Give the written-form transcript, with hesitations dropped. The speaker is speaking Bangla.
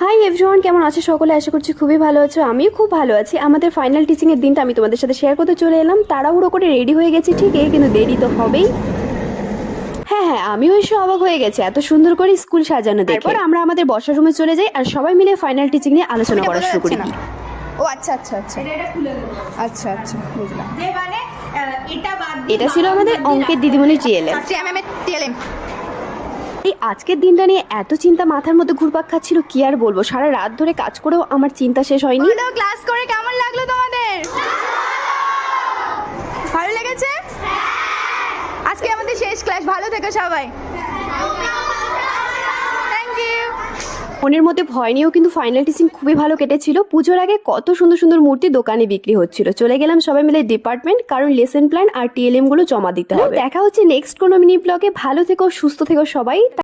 হাই এভরিওয়ান, কেমন আছো সকলে? আশা করছি খুবই ভালো আছো। আমিও খুব ভালো আছি। আমাদের ফাইনাল টিচিং এর দিনটা আমি তোমাদের সাথে শেয়ার করতে চলে এলাম। তাড়াহুড়ো করে রেডি হয়ে গেছি ঠিকই, কিন্তু দেরি তো হবেই। হ্যাঁ, আমিও এসে অবাক হয়ে গেছি এত সুন্দর করে স্কুল সাজানো দেখে। এরপর আমরা আমাদের বসার রুমে চলে যাই আর সবাই মিলে ফাইনাল টিচিং নিয়ে আলোচনা করা শুরু করি। ও আচ্ছা আচ্ছা আচ্ছা আচ্ছা আচ্ছা বুঝলাম। এটা ছিল আমাদের অঙ্কের দিদিমণি টিএলএম। টিএলএম এই আজকের দিনটা নিয়ে এত চিন্তা মাথার মধ্যে ঘুরপাক খাচ্ছিল, কি আর বলবো। সারা রাত ধরে কাজ করেও আমার চিন্তা শেষ হয়নি। বলো, ক্লাস করে কেমন লাগলো তোমাদের? ভালো লেগেছে? আজকে আমাদের শেষ ক্লাস। ভালো থেকো সবাই। Thank you. মনের মধ্যে ভয় নিয়েও কিন্তু ফাইনাল টিচিং খুবই ভালো কেটেছিল। পুজোর আগে কত সুন্দর সুন্দর মূর্তি দোকানে বিক্রি হচ্ছিল। চলে গেলাম সবাই মিলে ডিপার্টমেন্ট, কারণ লেসন প্ল্যান আর টিএলএম গুলো জমা দিতে হবে। দেখা হচ্ছে নেক্সট কোনো মিনি ব্লগে। ভালো থেকো, সুস্থ থেকো সবাই।